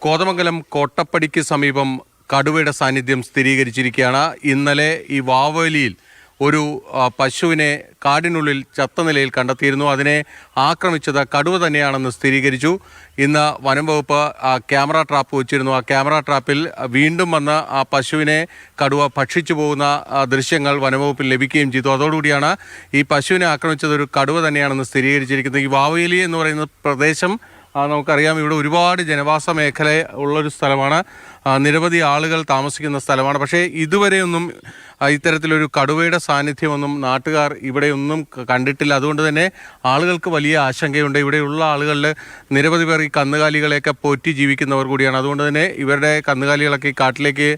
കോതമംഗലം കോട്ടപ്പടിക്ക് സമീപം കടുവയുടെ സാന്നിധ്യം സ്ഥിരീകരിച്ചിരിക്കുകയാണ്. ഇന്നലെ ഈ വാവലിയിൽ ഒരു പശുവിനെ കാടിനുള്ളിൽ ചത്ത നിലയിൽ കണ്ടെത്തിയിരുന്നു. അതിനെ ആക്രമിച്ചത് കടുവ തന്നെയാണെന്ന് സ്ഥിരീകരിച്ചു. ഇന്ന് വനം വകുപ്പ് ക്യാമറ ട്രാപ്പ് വെച്ചിരുന്നു. ആ ക്യാമറ ട്രാപ്പിൽ വീണ്ടും വന്ന് ആ പശുവിനെ കടുവ ഭക്ഷിച്ചു പോകുന്ന ദൃശ്യങ്ങൾ വനംവകുപ്പിൽ ലഭിക്കുകയും ചെയ്തു. അതോടുകൂടിയാണ് ഈ പശുവിനെ ആക്രമിച്ചത് ഒരു കടുവ തന്നെയാണെന്ന് സ്ഥിരീകരിച്ചിരിക്കുന്നത്. ഈ വാവലി എന്ന് പറയുന്ന പ്രദേശം നമുക്കറിയാം, ഇവിടെ ഒരുപാട് ജനവാസ മേഖല ഉള്ളൊരു സ്ഥലമാണ്, നിരവധി ആളുകൾ താമസിക്കുന്ന സ്ഥലമാണ്. പക്ഷേ ഇതുവരെയൊന്നും ഇത്തരത്തിലൊരു കടുവയുടെ സാന്നിധ്യമൊന്നും നാട്ടുകാർ ഇവിടെയൊന്നും കണ്ടിട്ടില്ല. അതുകൊണ്ട് തന്നെ ആളുകൾക്ക് വലിയ ആശങ്കയുണ്ട്. ഇവിടെയുള്ള ആളുകളിൽ നിരവധി പേർ ഈ കന്നുകാലികളെയൊക്കെ പോറ്റി ജീവിക്കുന്നവർ കൂടിയാണ്. അതുകൊണ്ട് തന്നെ ഇവരുടെ കന്നുകാലികളൊക്കെ ഈ കാട്ടിലേക്ക്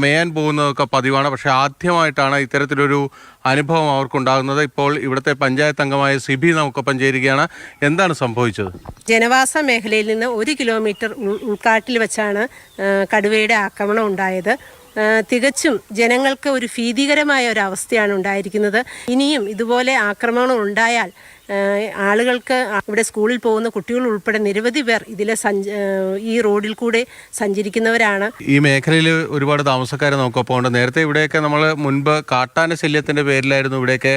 മേയാൻ പോകുന്നതൊക്കെ പതിവാണ്. പക്ഷേ ആദ്യമായിട്ടാണ് ഇത്തരത്തിലൊരു അനുഭവം അവർക്കുണ്ടാകുന്നത്. ഇപ്പോൾ ഇവിടുത്തെ പഞ്ചായത്ത് അംഗമായ സിബി നമുക്കൊപ്പം ചേരുകയാണ്. എന്താണ് സംഭവിച്ചത്? ജനവാസ മേഖലയിൽ നിന്ന് 1 കിലോമീറ്റർ ഉൾക്കാട്ടിൽ വെച്ചാണ് കടുവയുടെ ആക്രമണം ഉണ്ടായത്. തികച്ചും ജനങ്ങൾക്ക് ഒരു ഭീതികരമായ ഒരു അവസ്ഥയാണ് ഉണ്ടായിരിക്കുന്നത്. ഇനിയും ഇതുപോലെ ആക്രമണം ഉണ്ടായാൽ ആളുകൾക്ക്, ഇവിടെ സ്കൂളിൽ പോകുന്ന കുട്ടികൾ ഉൾപ്പെടെ നിരവധി പേർ ഇതിലെ ഈ റോഡിൽ കൂടെ സഞ്ചരിക്കുന്നവരാണ്. ഈ മേഖലയിൽ ഒരുപാട് താമസക്കാരെ നമുക്കൊപ്പം ഉണ്ട്. നേരത്തെ ഇവിടെയൊക്കെ നമ്മൾ മുൻപ് കാട്ടാന ശല്യത്തിന്റെ പേരിലായിരുന്നു ഇവിടെയൊക്കെ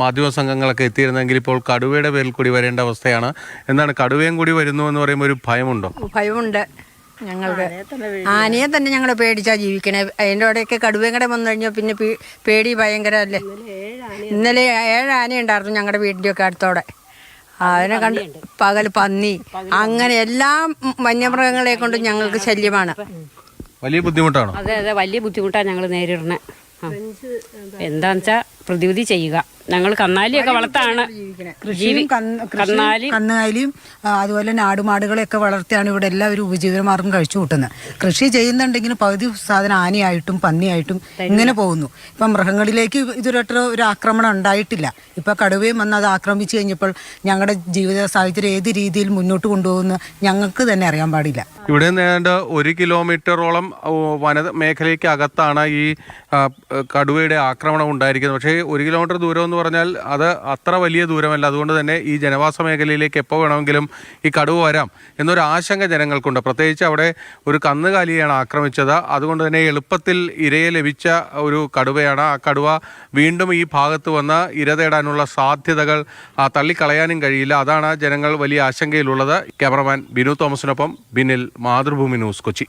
മാധ്യമ സംഘങ്ങളൊക്കെ എത്തിയിരുന്നെങ്കിൽ ഇപ്പോൾ കടുവയുടെ പേരിൽ കൂടി വരേണ്ട അവസ്ഥയാണ്. എന്താണ്, കടുവയും കൂടി വരുന്നു എന്ന് പറയുമ്പോൾ ഒരു ഭയമുണ്ടോ? ഭയമുണ്ട്. ഞങ്ങൾക്ക് ആനയെ തന്നെ ഞങ്ങൾ പേടിച്ചാ ജീവിക്കണേ. അതിൻ്റെ ഇടയ്ക്ക് കടുവയും കൂടെ വന്നു കഴിഞ്ഞാൽ പിന്നെ പേടി ഭയങ്കര അല്ലേ. ഇന്നലെ 7 ആന ഉണ്ടായിരുന്നു ഞങ്ങളുടെ വീടിൻ്റെ ഒക്കെ അടുത്തോടെ. അതിനെ കണ്ട് പകൽ പന്നി, അങ്ങനെ എല്ലാ വന്യമൃഗങ്ങളെ കൊണ്ടും ഞങ്ങൾക്ക് ശല്യമാണ്. വലിയ ബുദ്ധിമുട്ടാണോ? അതെ അതെ, വലിയ ബുദ്ധിമുട്ടാണ് ഞങ്ങൾ നേരിടുന്നത്. എന്താന്ന് വെച്ചാൽ പ്രതിവിധി ചെയ്യുക. ഞങ്ങൾ കന്നാലിയൊക്കെ വളർത്താണ്, കന്നുകാലിയും അതുപോലെ നാടുമാടുകളെയൊക്കെ വളർത്തിയാണ് ഇവിടെ എല്ലാവരും ഉപജീവനമാർഗം കഴിച്ചു കൂട്ടുന്നത്. കൃഷി ചെയ്യുന്നുണ്ടെങ്കിലും പകുതി സാധനം ആനയായിട്ടും പന്നിയായിട്ടും ഇങ്ങനെ പോകുന്നു. ഇപ്പം മൃഗങ്ങളിലേക്ക് ഇതുവരെ ഒരു ആക്രമണം ഉണ്ടായിട്ടില്ല. ഇപ്പം കടുവയും വന്ന് അത് ആക്രമിച്ചു കഴിഞ്ഞപ്പോൾ ഞങ്ങളുടെ ജീവിത സാഹചര്യം ഏത് രീതിയിൽ മുന്നോട്ട് കൊണ്ടുപോകുന്ന ഞങ്ങൾക്ക് തന്നെ അറിയാൻ പാടില്ല. ഇവിടെ നേണ്ട 1 കിലോമീറ്ററോളം വന മേഖലയ്ക്ക് അകത്താണ് ഈ കടുവയുടെ ആക്രമണം ഉണ്ടായിരിക്കുന്നത്. പക്ഷേ 1 കിലോമീറ്റർ ദൂരം എന്ന് പറഞ്ഞാൽ അത് അത്ര വലിയ ദൂരമല്ല. അതുകൊണ്ട് തന്നെ ഈ ജനവാസ മേഖലയിലേക്ക് എപ്പോൾ വേണമെങ്കിലും ഈ കടുവ വരാം എന്നൊരു ആശങ്ക ജനങ്ങൾക്കുണ്ട്. പ്രത്യേകിച്ച് അവിടെ ഒരു കന്നുകാലിയാണ് ആക്രമിച്ചത്. അതുകൊണ്ട് തന്നെ എളുപ്പത്തിൽ ഇരയെ ലഭിച്ച ഒരു കടുവയാണ്. ആ കടുവ വീണ്ടും ഈ ഭാഗത്ത് വന്ന് ഇര തേടാനുള്ള സാധ്യതകൾ തള്ളിക്കളയാനും കഴിയില്ല. അതാണ് ജനങ്ങൾ വലിയ ആശങ്കയിലുള്ളത്. ക്യാമറമാൻ ബിനു തോമസിനൊപ്പം ബിനിൽ, മാതൃഭൂമി ന്യൂസ്, കൊച്ചി.